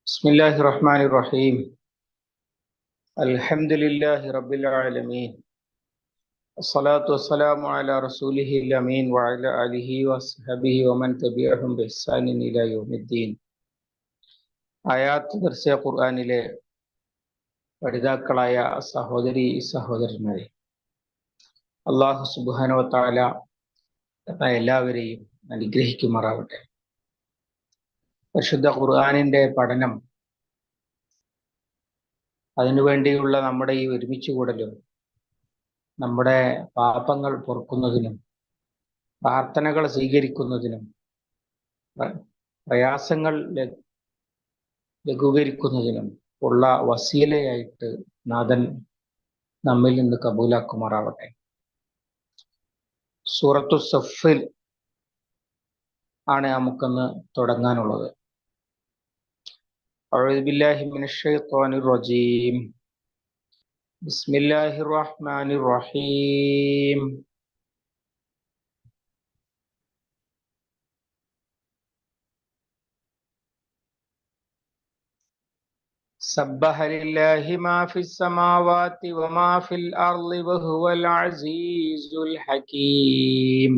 بسم الله الرحمن الرحيم الحمد لله رب العالمين الصلاة والسلام على رسوله الأمين وعلى آله وصحبه ومن تبعهم بإحسان إلى يوم الدين. ആയാത്ത് ദർസ ഖുർആനിലെ പഠിതാക്കളായ സഹോദരി സഹോദരന്മാരെ, അല്ലാഹു സുബ്ഹാനഹു വ തആല എല്ലാവരെയും അനുഗ്രഹിക്കുമാറാവട്ടെ. പരിശുദ്ധ ഖുർആനിന്റെ പഠനം, അതിനുവേണ്ടിയുള്ള നമ്മുടെ ഈ ഒരുമിച്ച് കൂടലും നമ്മുടെ പാപങ്ങൾ പൊറുക്കുന്നതിനും പ്രാർത്ഥനകൾ സ്വീകരിക്കുന്നതിനും പ്രയാസങ്ങൾ ലഘൂകരിക്കുന്നതിനും ഉള്ള വസീലയായിട്ട് നാഥൻ നമ്മിൽ നിന്ന് കബൂലാക്കുമാറാവട്ടെ. സൂറത്തു സഫിൽ ആണ് നമുക്കൊന്ന് തുടങ്ങാനുള്ളത്. അഊദു ബില്ലാഹി മിനശ് ശൈത്വാനിർ റജീം. ബിസ്മില്ലാഹിർ റഹ്മാനിർ റഹീം. സബ്ബഹ ലില്ലാഹി മാ ഫിസ് സമാവാതി വമാ ഫിൽ അർളി വഹുവൽ അസീസുൽ ഹകീം.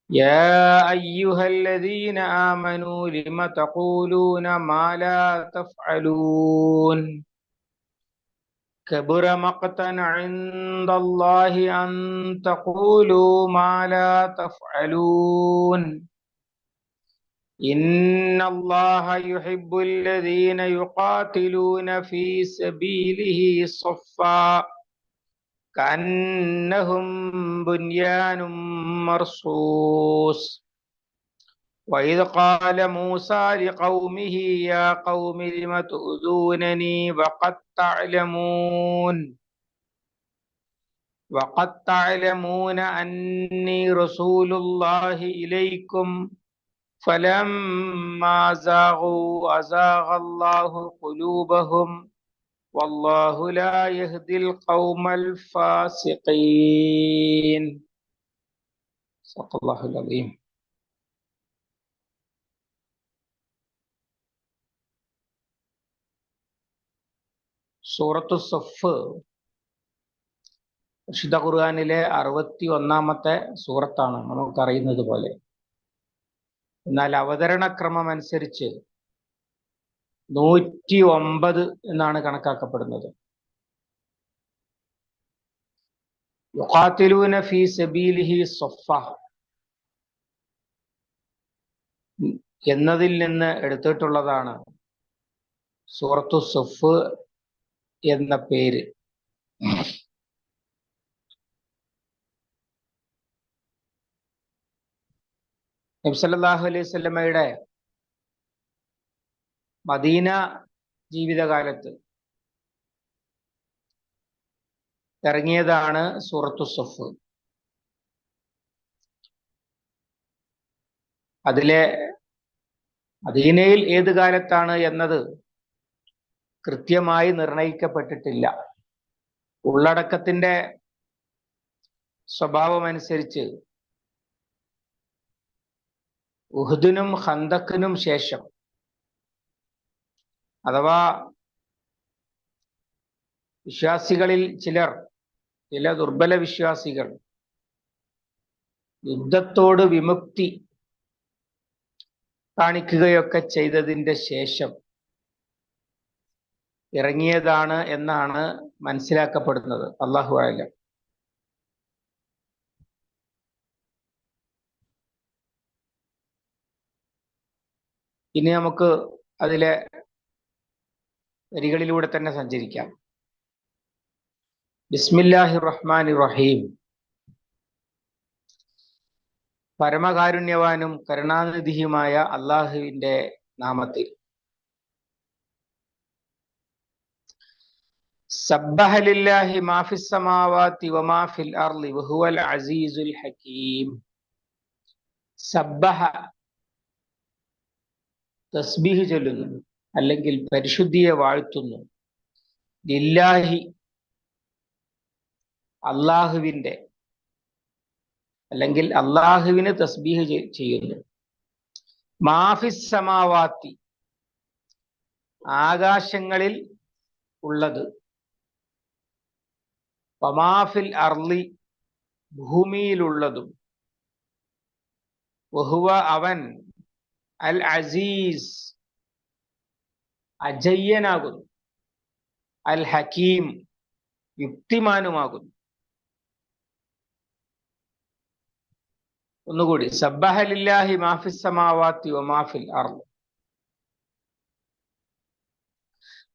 يا أيها الذين آمنوا لم تقولون ما لا تفعلون كبر مقتا عند الله أن تقولوا ما لا تفعلون إن الله يحب الذين يقاتلون في سبيله صفا كأنهم بنيان مرصوص. وإذ قال موسى لقومه يا قوم لم تؤذونني وقد تعلمون أني رسول الله إليكم فلما زاغوا أزاغ الله قلوبهم والله لا يهدي القوم الفاسقين. صدق الله العظيم. സൂറത്തു സഫ് വിശുദ്ധ ഖുർആനിലെ 61-ാമത്തെ സൂറത്താണ്, നമുക്കറിയുന്നത് പോലെ. എന്നാൽ അവതരണക്രമം അനുസരിച്ച് 109 എന്നാണ് കണക്കാക്കപ്പെടുന്നത്. യുഖാതിലൂന ഫീ സബീലിഹി സഫ എന്നതിൽ നിന്ന് എടുത്തിട്ടുള്ളതാണ് സൂറത്തു സഫ് എന്ന പേര്. നബി സല്ലല്ലാഹു അലൈഹി വസല്ലമയുടെ മദീന ജീവിതകാലത്ത് ഇറങ്ങിയതാണ് സൂറത്തു സഫ്. അതിലെ മദീനയിൽ ഏത് കാലത്താണ് എന്നത് കൃത്യമായി നിർണയിക്കപ്പെട്ടിട്ടില്ല. ഉള്ളടക്കത്തിന്റെ സ്വഭാവമനുസരിച്ച് ഉഹുദിനും ഖന്തക്കിനും ശേഷം, അഥവാ വിശ്വാസികളിൽ ചില ദുർബല വിശ്വാസികൾ യുദ്ധത്തോട് വിമുക്തി കാണിക്കുകയൊക്കെ ചെയ്തതിൻ്റെ ശേഷം ഇറങ്ങിയതാണ് എന്നാണ് മനസ്സിലാക്കപ്പെടുന്നത്. അല്ലാഹു അഅലം. ഇനി നമുക്ക് അതിലെ വരികളിലൂടെ തന്നെ സഞ്ചരിക്കാം. ബിസ്മില്ലാഹിർ റഹ്മാനിർ റഹീം. പരമകാരുണ്യവാനും കരുണാനിധിയുമായ അള്ളാഹുവിന്റെ നാമത്തിൽ. സബ്ബഹ ലില്ലാഹി മാ ഫിസ് സമാവാതി വമാ ഫിൽ അർളി വഹുവൽ അസീസുൽ ഹകീം. സബ്ബഹ തസ്ബീഹ് ചൊല്ലുന്നു, അല്ലെങ്കിൽ പരിശുദ്ധിയെ വാഴ്ത്തുന്നു. ലില്ലാഹി അള്ളാഹുവിന്റെ, അല്ലെങ്കിൽ അള്ളാഹുവിന് തസ്ബീഹ് ചെയ്യുന്നു. മാഫിസ് സമാവാത്തി, ആകാശങ്ങളിൽ ഉള്ളത്, വമാഫിൽ അർളി ഭൂമിയിലുള്ളതും, വഹുവ അവൻ അൽ അസീസ് അജയ്യനാകുന്നു, അൽ ഹക്കീം യുക്തിമാനുമാകുന്നു. ഒന്നുകൂടി, സബ്ബഹ ലില്ലാഹി മാഫിസ് സമാവാതി വമാഫിൽ അർള്.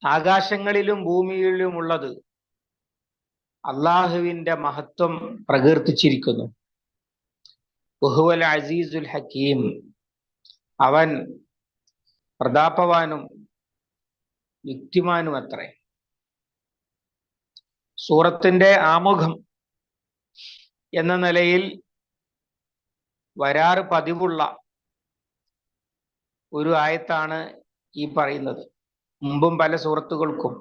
ആകാശങ്ങളിലും ഭൂമിയിലും ഉള്ളത് അള്ളാഹുവിന്റെ മഹത്വം പ്രകീർത്തിച്ചിരിക്കുന്നു. വഹുവൽ അസീസുൽ ഹക്കീം, അവൻ പ്രതാപവാനും യുക്തിമാനും അത്രേ. സൂറത്തിന്റെ ആമുഖം എന്ന നിലയിൽ വരാറ് പതിവുള്ള ഒരു ആയത്താണ് ഈ പറയുന്നത്. മുമ്പും പല സൂറത്തുകൾക്കും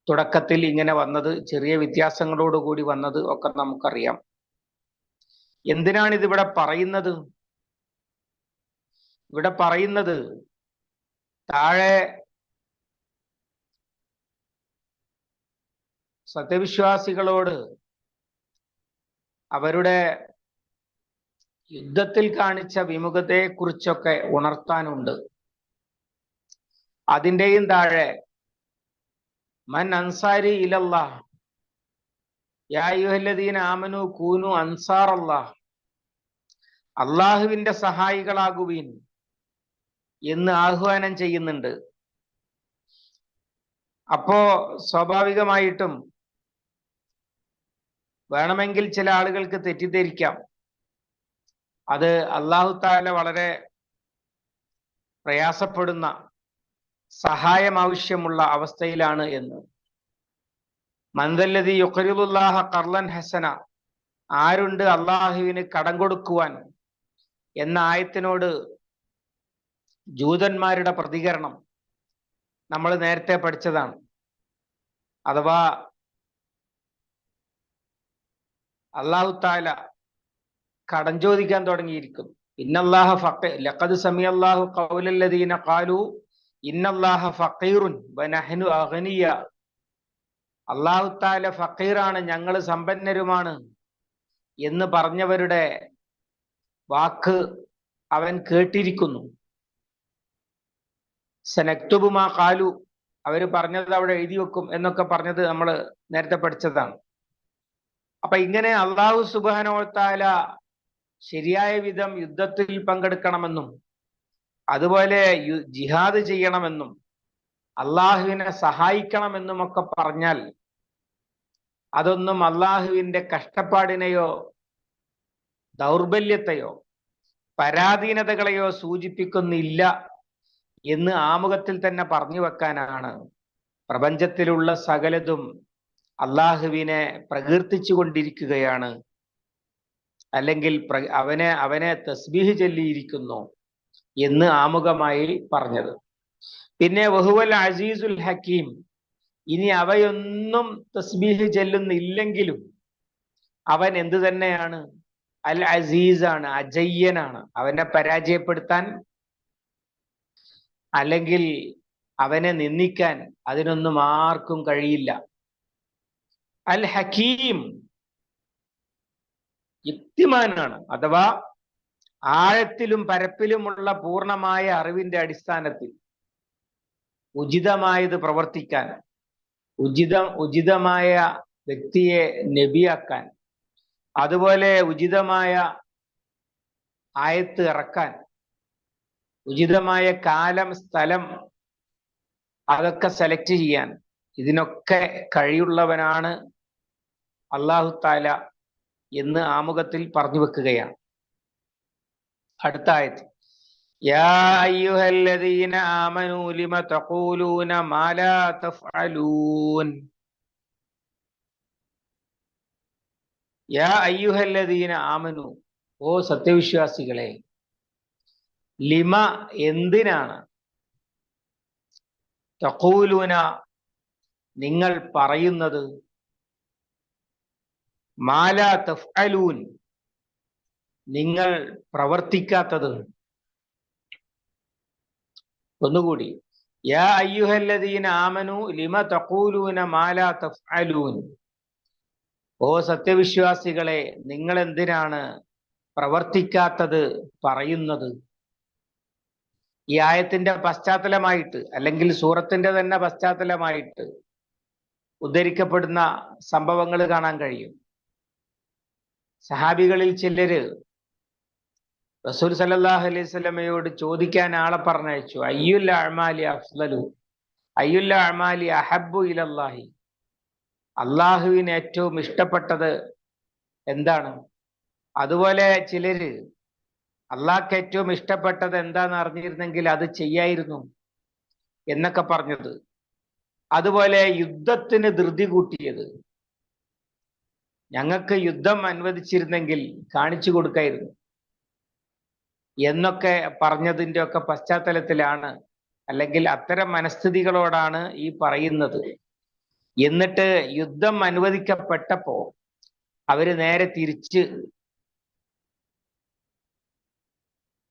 തുടക്കത്തിൽ ഇങ്ങനെ വന്നത്, ചെറിയ വ്യത്യാസങ്ങളോടുകൂടി വന്നത് ഒക്കെ നമുക്കറിയാം. എന്തിനാണ് ഇതിവിടെ പറയുന്നത്? ഇവിടെ പറയുന്നത് താഴെ സത്യവിശ്വാസികളോട് അവരുടെ യുദ്ധത്തിൽ കാണിച്ച വിമുഖതയെ കുറിച്ചൊക്കെ ഉണർത്താനുണ്ട്. അതിൻ്റെയും താഴെ മൻ അൻസാരി ഇലല്ലാഹ് യാ അയ്യുഹല്ലദീന ആമനു കൂനു അൻസാറല്ലാഹ്, അള്ളാഹുവിന്റെ സഹായികളാകുവീൻ എന്ന് ആഹ്വാനം ചെയ്യുന്നുണ്ട്. അപ്പോ സ്വാഭാവികമായിട്ടും വേണമെങ്കിൽ ചില ആളുകൾക്ക് തെറ്റിദ്ധരിക്കാം, അത് അല്ലാഹു തആല വളരെ പ്രയാസപ്പെടുന്ന, സഹായം ആവശ്യമുള്ള അവസ്ഥയിലാണ് എന്ന്. മൻദല്ലദീ യുഖ്രിദുല്ലാഹ ഖർളൻ ഹസന, ആരുണ്ട് അള്ളാഹുവിന് കടം കൊടുക്കുവാൻ എന്ന ആയത്തിനോട് ജൂതന്മാരുടെ പ്രതികരണം നമ്മൾ നേരത്തെ പഠിച്ചതാണ്. അഥവാ അല്ലാഹു തആല കടം ചോദിക്കാൻ തുടങ്ങിയിരിക്കുന്നു. ഇന്നല്ലാഹ ഫഖീർ, ലഖദ് സമിഅല്ലാഹു ഖൗലല്ലദീന ഖാലു ഇന്നല്ലാഹ ഫഖീറുൻ വനഹ്നു അഗ്നിയ, അല്ലാഹു തആല ഫഖീറാണ്, ഞങ്ങൾ സമ്പന്നരുമാണ് എന്ന് പറഞ്ഞവരുടെ വാക്ക് അവൻ കേട്ടിരിക്കുന്നു. സനക്തുബു മാ ഖാലു, അവർ പറഞ്ഞത് അവിടെ എഴുതി വെക്കും എന്നൊക്കെ പറഞ്ഞത് നമ്മൾ നേരത്തെ പഠിച്ചതാണ്. അപ്പൊ ഇങ്ങനെ അല്ലാഹു സുബ്ഹാനഹു വ തആല ശരിയായ വിധം യുദ്ധത്തിൽ പങ്കെടുക്കണമെന്നും അതുപോലെ ജിഹാദ് ചെയ്യണമെന്നും അള്ളാഹുവിനെ സഹായിക്കണമെന്നും ഒക്കെ പറഞ്ഞാൽ അതൊന്നും അള്ളാഹുവിന്റെ കഷ്ടപ്പാടിനെയോ ദൗർബല്യത്തെയോ പരാധീനതകളെയോ സൂചിപ്പിക്കുന്നില്ല എന്ന് ആമുഖത്തിൽ തന്നെ പറഞ്ഞു വെക്കാനാണ് പ്രപഞ്ചത്തിലുള്ള സകലതും അള്ളാഹുവിനെ പ്രകീർത്തിച്ചു കൊണ്ടിരിക്കുകയാണ്, അല്ലെങ്കിൽ അവനെ തസ്ബീഹ് ചൊല്ലിയിരിക്കുന്നു എന്ന് ആമുഖമായി പറഞ്ഞത്. പിന്നെ വഹുവൽ അസീസുൽ ഹക്കീം, ഇനി അവയൊന്നും തസ്ബീഹ് ചെല്ലുന്നില്ലെങ്കിലും അവൻ എന്തു തന്നെയാണ്? അൽ അസീസാണ്, അജയ്യനാണ്. അവനെ പരാജയപ്പെടുത്താൻ അല്ലെങ്കിൽ അവനെ നിന്ദിക്കാൻ അതിനൊന്നും ആർക്കും കഴിയില്ല. അൽ ഹക്കീം, യുക്തിമാനാണ്. അഥവാ ആഴത്തിലും പരപ്പിലുമുള്ള പൂർണ്ണമായ അറിവിന്റെ അടിസ്ഥാനത്തിൽ ഉചിതമായത് പ്രവർത്തിക്കാൻ, ഉചിതമായ വ്യക്തിയെ നബിയാക്കാൻ, അതുപോലെ ഉചിതമായ ആയത്ത് ഇറക്കാൻ, ഉചിതമായ കാലം സ്ഥലം അതൊക്കെ സെലക്ട് ചെയ്യാൻ, ഇതിനൊക്കെ കഴിവുള്ളവനാണ് അല്ലാഹു തആല എന്ന് ആമുഖത്തിൽ പറഞ്ഞു വെക്കുകയാണ്. അടുത്ത ആയത്ത്, യാ അയ്യുഹല്ലദീന ആമനൂ ലിമ തഖൂലൂന മാ ലാ തഫ്അലൂൻ. യാ അയ്യുഹല്ലദീന ആമനു, ഓ സത്യവിശ്വാസികളെ, ലിമ എന്തിനാണ്, തഖൂലൂന നിങ്ങൾ പറയുന്നത്, മാ ലാ തഫ്അലൂൻ നിങ്ങൾ പ്രവർത്തിക്കാത്തത്. ഒന്നുകൂടി, യാ അയ്യുഹല്ലദീന ആമനു ലിമ തഖൂലൂന മാ ലാ തഫ്അലൂൻ. ഓ സത്യവിശ്വാസികളെ, നിങ്ങൾ എന്തിനാണ് പ്രവർത്തിക്കാത്തത് പറയുന്നത്? ഈ ആയത്തിന്റെ പശ്ചാത്തലമായിട്ട്, അല്ലെങ്കിൽ സൂറത്തിന്റെ തന്നെ പശ്ചാത്തലമായിട്ട് ഉദ്ധരിക്കപ്പെടുന്ന സംഭവങ്ങൾ കാണാൻ കഴിയും. സഹാബികളിൽ ചിലര് റസൂൽ സല്ലല്ലാഹു അലൈഹി വസല്ലമയോട് ചോദിക്കാൻ ആളെ പറഞ്ഞയച്ചു. അയ്യുൽ അഅ്മാലി അഫ്ളലു, അയ്യുൽ അഅ്മാലി അഹബ്ബു ഇലല്ലാഹി, അള്ളാഹുവിന് ഏറ്റവും ഇഷ്ടപ്പെട്ടത് എന്താണ്? അതുപോലെ ചിലര് അള്ളാഹ്ക്ക് ഏറ്റവും ഇഷ്ടപ്പെട്ടത് എന്താന്ന് അറിഞ്ഞിരുന്നെങ്കിൽ അത് ചെയ്യായിരുന്നു എന്നൊക്കെ പറഞ്ഞത്. അതുപോലെ യുദ്ധത്തിന് ധൃതി കൂട്ടിയത്, ഞങ്ങൾക്ക് യുദ്ധം അനുവദിച്ചിരുന്നെങ്കിൽ കാണിച്ചു കൊടുക്കായിരുന്നു എന്നൊക്കെ പറഞ്ഞതിൻ്റെ ഒക്കെ പശ്ചാത്തലത്തിലാണ്, അല്ലെങ്കിൽ അത്തരം മനസ്ഥിതികളോടാണ് ഈ പറയുന്നത്. എന്നിട്ട് യുദ്ധം അനുവദിക്കപ്പെട്ടപ്പോ അവര് നേരെ തിരിച്ച്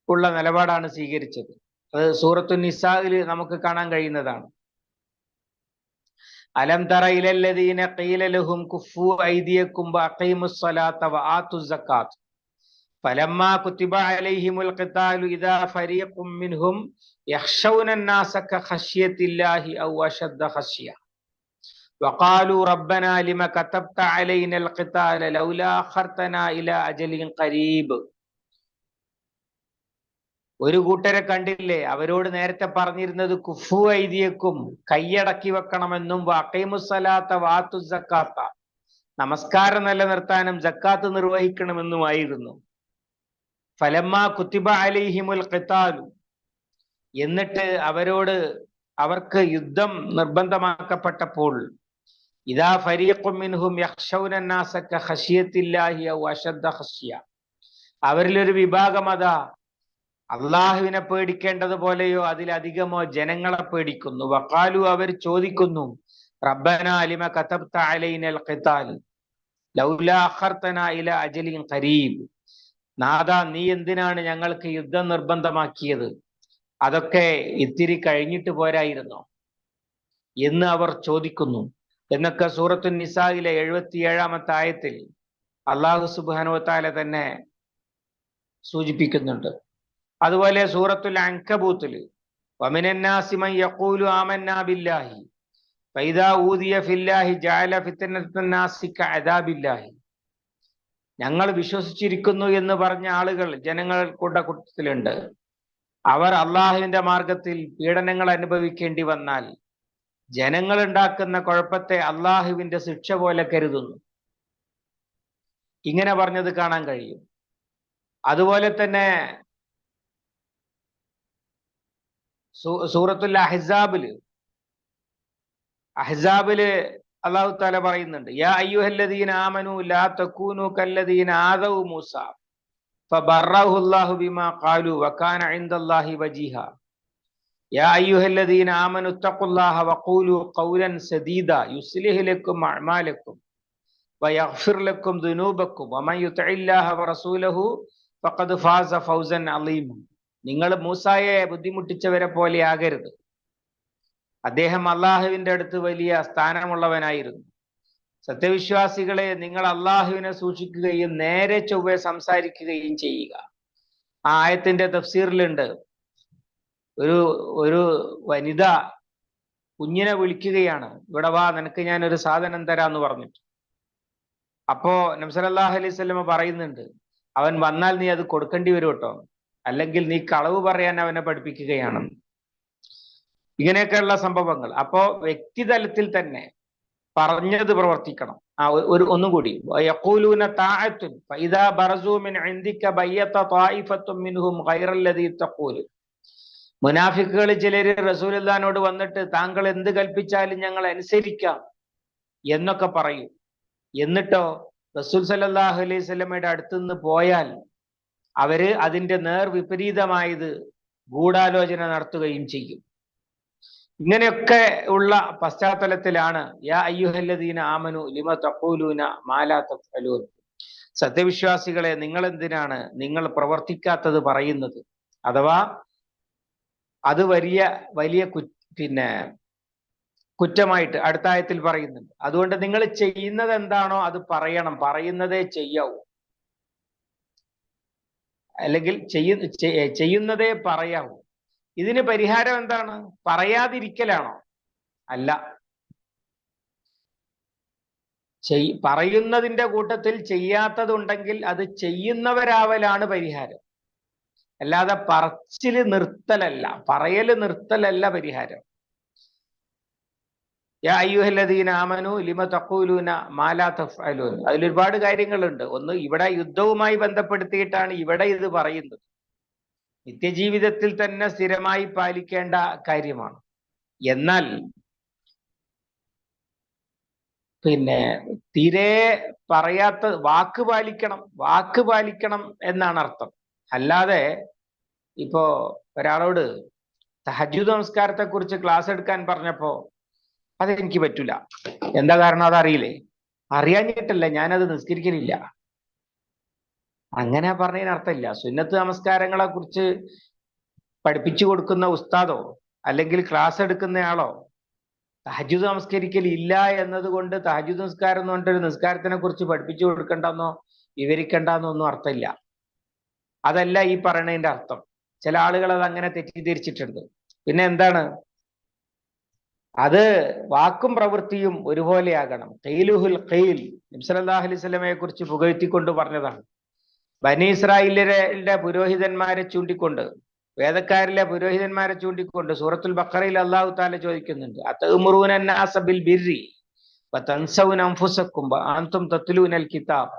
ഉള്ള നിലപാടാണ് സ്വീകരിച്ചത്. അത് സൂറത്തു നിസാഇൽ നമുക്ക് കാണാൻ കഴിയുന്നതാണ്. അലം തറ ഇലല്ലദീന ഖീല ലഹും കുഫു ഐദിയക്കും വഅഖീമുസ് സ്വലാത്ത വആതുസ് സകാത്ത് ഫലമ്മാ കുതിബ അലൈഹിമുൽ ഖിതാലു ഇദാ ഫരീഖും മിൻഹും യഖ്ശൗന അന്നാസ കഖശ്യത്തില്ലാഹി ഔ അശദ്ദ ഖശ്യ വഖാലു റബ്ബനാ ലിമ കതബ്ത അലൈനൽ ഖിതാല ലൗലാ അഖർതനാ ഇലാ അജലിൻ ഖരീബ്. ഒരു കൂട്ടരെ കണ്ടില്ലേ, അവരോട് നേരത്തെ പറഞ്ഞിരുന്നത് കുഫു ഐദിയക്കും, കൈയടക്കി വെക്കണമെന്നും, വഅഖീമുസ്സലാത്ത വആതുസ് സക്കാത്ത, നമസ്കാരം നിലനിർത്താനും സക്കാത്ത് നിർവഹിക്കണമെന്നുമായിരുന്നു. ഫലമ്മാ കുതിബ അലൈഹിമുൽ ഖിതാലു, എന്നിട്ട് അവർക്ക് യുദ്ധം നിർബന്ധമാക്കപ്പെട്ടപ്പോൾ, ഇദാ ഫരീഖും മിൻഹും യഖ്ശൗന അന്നാസ കഖശ്യത്തില്ലാഹി ഔ അശദ്ദ ഖശ്യ, അവരിലൊരു വിഭാഗം അതാ അള്ളാഹുവിനെ പേടിക്കേണ്ടതുപോലെയോ അതിലധികമോ ജനങ്ങളെ പേടിക്കുന്നു. വഖാലു, അവർ ചോദിക്കുന്നു, റബ്ബനാ ലിമ കതബ്ത അലൈനൽ ഖിതാൽ ലൗലാ അഖർതനാ ഇലാ അജലിൻ ഖരീബ്, നാഥാ നീ എന്തിനാണ് ഞങ്ങൾക്ക് യുദ്ധം നിർബന്ധമാക്കിയത്? അതൊക്കെ ഇത്തിരി കഴിഞ്ഞിട്ട് പോരായിരുന്നോ എന്ന് അവർ ചോദിക്കുന്നു എന്നൊക്കെ സൂറത്തു നിസായിലെ 77-ാമത്തെ ആയത്തിൽ അല്ലാഹു സുബ്ഹാനഹു വ തആല തന്നെ സൂചിപ്പിക്കുന്നുണ്ട്. അതുപോലെ സൂറത്തുൽ അൻകബൂത്തിൽ വമിനന്നാസി മൻ യഖൂലു ആമന്നാ ബില്ലാഹി ഫഇദാ ഊദിയ ഫില്ലാഹി ജഅല ഫിത്നത്തന്നാസി കഅദാബില്ലാഹി, ഞങ്ങൾ വിശ്വസിച്ചിരിക്കുന്നു എന്ന് പറഞ്ഞ ആളുകൾ ജനങ്ങളുടെ കൂട്ടത്തിലുണ്ട്. അവർ അള്ളാഹുവിന്റെ മാർഗത്തിൽ പീഡനങ്ങൾ അനുഭവിക്കേണ്ടി വന്നാൽ ജനങ്ങൾ ഉണ്ടാക്കുന്ന കുഴപ്പത്തെ അള്ളാഹുവിന്റെ ശിക്ഷ പോലെ കരുതുന്നു. ഇങ്ങനെ പറഞ്ഞത് കാണാൻ കഴിയും. അതുപോലെ തന്നെ സൂറത്തുൽ അഹ്സാബില് അല്ലാഹു തആല പറയുന്നുണ്ട്, യാ അയ്യുഹല്ലദീന ആമനു ലാ തകൂനു കല്ലദീന ആദൗ മൂസ ഫബറഹു അല്ലാഹു ബിമാ ഖാലു വകാന ഇൻദല്ലാഹി വജീഹ. യാ അയ്യുഹല്ലദീന ആമനു തഖുല്ലാഹ വഖൂലു ഖൗലൻ സദീദ യുസ്ലിഹ് ലക്കും അഅമാലക്കും വയഗ്ഫിർ ലക്കും ദുനൂബക്കും വമൻ യുതിഇല്ലാഹ വറസൂലഹു ഫഖദ് ഫാസ ഫൗസൻ അളീമ. നിങ്ങൾ മൂസായെ ബുദ്ധിമുട്ടിച്ചവരെ പോലെ ആകരുത്. അദ്ദേഹം അള്ളാഹുവിന്റെ അടുത്ത് വലിയ സ്ഥാനമുള്ളവനായിരുന്നു. സത്യവിശ്വാസികളെ, നിങ്ങൾ അള്ളാഹുവിനെ സൂക്ഷിക്കുകയും നേരെ ചൊവ്വെ സംസാരിക്കുകയും ചെയ്യുക. ആ ആയത്തിന്റെ തഫ്സീറിലുണ്ട്, ഒരു വനിത കുഞ്ഞിനെ വിളിക്കുകയാണ്, ഇവിടെ വാ, നിനക്ക് ഞാൻ ഒരു സാധനം തരാന്ന് പറഞ്ഞിട്ട്. അപ്പോ നബി സല്ലല്ലാഹു അലൈഹി വസല്ലമ പറയുന്നുണ്ട്, അവൻ വന്നാൽ നീ അത് കൊടുക്കേണ്ടി വരും കേട്ടോ, അല്ലെങ്കിൽ നീ കളവ് പറയാൻ അവനെ പഠിപ്പിക്കുകയാണെന്ന്. ഇങ്ങനെയൊക്കെയുള്ള സംഭവങ്ങൾ. അപ്പോ വ്യക്തിതലത്തിൽ തന്നെ പറഞ്ഞത് പ്രവർത്തിക്കണം. ഒന്നുകൂടി, യഖൂലൂന തഅത്തുൻ ഫഇദാ ബറസൂ മിൻ ഇൻദിക ബയ്യത ത്വായിഫത്തും മിൻഹും ഗൈറല്ലദീ തഖൂലു. മുനാഫിക്കുകൾ ചിലര് റസൂലുള്ളാഹിനോട് വന്നിട്ട് താങ്കൾ എന്ത് കൽപ്പിച്ചാലും ഞങ്ങൾ അനുസരിക്കാം എന്നൊക്കെ പറയും. എന്നിട്ടോ റസൂൽ സല്ലല്ലാഹു അലൈഹി വസല്ലമയുടെ അടുത്തുനിന്ന് പോയാൽ അവര് അതിന്റെ നേർ വിപരീതമായത് ഗൂഢാലോചന നടത്തുകയും ചെയ്യും. ഇങ്ങനെയൊക്കെ ഉള്ള പശ്ചാത്തലത്തിലാണ് യാ അയ്യുഹല്ലദീന ആമനു ലിമ തഖൂലൂന മാ ലാ തഫ്അലൂൻ, സത്യവിശ്വാസികളെ, നിങ്ങൾ എന്തിനാണ് നിങ്ങൾ പ്രവർത്തിക്കാത്തത് പറയുന്നത്? അഥവാ അത് വലിയ പിന്നെ കുറ്റമായിട്ട് അടുത്ത ആയത്തിൽ പറയുന്നുണ്ട്. അതുകൊണ്ട് നിങ്ങൾ ചെയ്യുന്നത് എന്താണോ അത് പറയണം, പറയുന്നതേ ചെയ്യാവൂ. അല്ലെങ്കിൽ ചെയ്യുന്നതേ പറയാവൂ. ഇതിന് പരിഹാരം എന്താണ്? പറയാതിരിക്കലാണോ? അല്ല. പറയുന്നതിന്റെ കൂട്ടത്തിൽ ചെയ്യാത്തതുണ്ടെങ്കിൽ അത് ചെയ്യുന്നവരാവലാണ് പരിഹാരം. അല്ലാതെ പറച്ചില് നിർത്തലല്ല, പറയല് നിർത്തലല്ല പരിഹാരം. യാ അയ്യുഹല്ലദീന ആമനു ലിമ തഖൂലൂന മാ ലാ തഫ്അലൂൻ. അതിലൊരുപാട് കാര്യങ്ങളുണ്ട്. ഒന്ന്, ഇവിടെ യുദ്ധവുമായി ബന്ധപ്പെടുത്തിയിട്ടാണ് ഇവിടെ ഇത് പറയുന്നത്. നിത്യജീവിതത്തിൽ തന്നെ സ്ഥിരമായി പാലിക്കേണ്ട കാര്യമാണ്. എന്നാൽ പിന്നെ തീരെ പറയാത്ത വാക്ക് പാലിക്കണം എന്നാണ് അർത്ഥം. അല്ലാതെ ഇപ്പോ ഒരാളോട് തഹജ്ജുദ് നമസ്കാരത്തെ കുറിച്ച് ക്ലാസ് എടുക്കാൻ പറഞ്ഞപ്പോ അതെനിക്ക് പറ്റൂല, എന്താ കാരണം? അതറിയില്ലേ? അറിയാഞ്ഞിട്ടല്ല, ഞാനത് നിസ്കരിക്കലില്ല, അങ്ങനെ പറഞ്ഞതിന് അർത്ഥമില്ല. സുന്നത്ത് നമസ്കാരങ്ങളെ കുറിച്ച് പഠിപ്പിച്ചു കൊടുക്കുന്ന ഉസ്താദോ അല്ലെങ്കിൽ ക്ലാസ് എടുക്കുന്നയാളോ തഹജ്ജുദ് നമസ്കരിക്കലില്ല എന്നതുകൊണ്ട് തഹജ്ജുദ് നിസ്കാരം എന്ന് പറഞ്ഞിട്ടൊരു നിസ്കാരത്തിനെ കുറിച്ച് പഠിപ്പിച്ചു കൊടുക്കണ്ടെന്നോ വിവരിക്കണ്ടെന്നോ ഒന്നും അർത്ഥമില്ല. അതല്ല ഈ പറയണതിന്റെ അർത്ഥം. ചില ആളുകൾ അത് അങ്ങനെ തെറ്റിദ്ധരിച്ചിട്ടുണ്ട്. പിന്നെ എന്താണ്? അത് വാക്കും പ്രവൃത്തിയും ഒരുപോലെയാകണം. ഖീലുഹുൽ ഖീൽ നബി സല്ലല്ലാഹു അലൈഹി വസല്ലമയെ കുറിച്ച് പുകഴ്ത്തിക്കൊണ്ട് പറഞ്ഞതാണ്. ബനി ഇസ്രായേലിന്റെ പുരോഹിതന്മാരെ ചൂണ്ടിക്കൊണ്ട്, വേദക്കാരിലെ പുരോഹിതന്മാരെ ചൂണ്ടിക്കൊണ്ട് സൂറത്തുൽ ബഖറയിൽ അല്ലാഹു തആല ചോദിക്കുന്നുണ്ട്, അതഅ്മുറൂന അന്നാസ ബിൽ ബിർരി വതൻസൗന അൻഫുസക്കും വഅൻതും തത്ലൂനൽ കിതാബ്.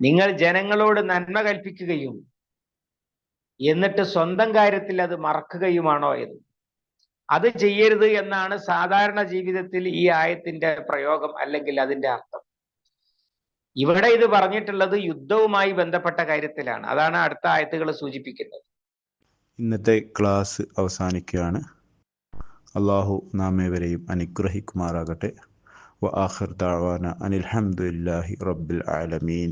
നിങ്ങൾ ജനങ്ങളോട് നന്മ കൽപ്പിക്കുകയും എന്നിട്ട് സ്വന്തം കാര്യത്തിൽ അത് മറക്കുകയുമാണോ എന്ന്. അത് ചെയ്യരുത് എന്നാണ് സാധാരണ ജീവിതത്തിൽ ഈ ആയത്തിന്റെ പ്രയോഗം അല്ലെങ്കിൽ അതിന്റെ അർത്ഥം. ഇവിടെ ഇത് പറഞ്ഞിട്ടുള്ളത് യുദ്ധവുമായി ബന്ധപ്പെട്ട കാര്യത്തിലാണ്. അതാണ് അടുത്ത ആയത്തുകൾ സൂചിപ്പിക്കുന്നത്. ഇന്നത്തെ ക്ലാസ് അവസാനിക്കുകയാണ്. അള്ളാഹു നാമേവരെയും അനുഗ്രഹിക്കുമാറാകട്ടെ. വ ആഖിർ ദഅവാന അനിൽ ഹംദുലില്ലാഹി റബ്ബിൽ ആലമീൻ.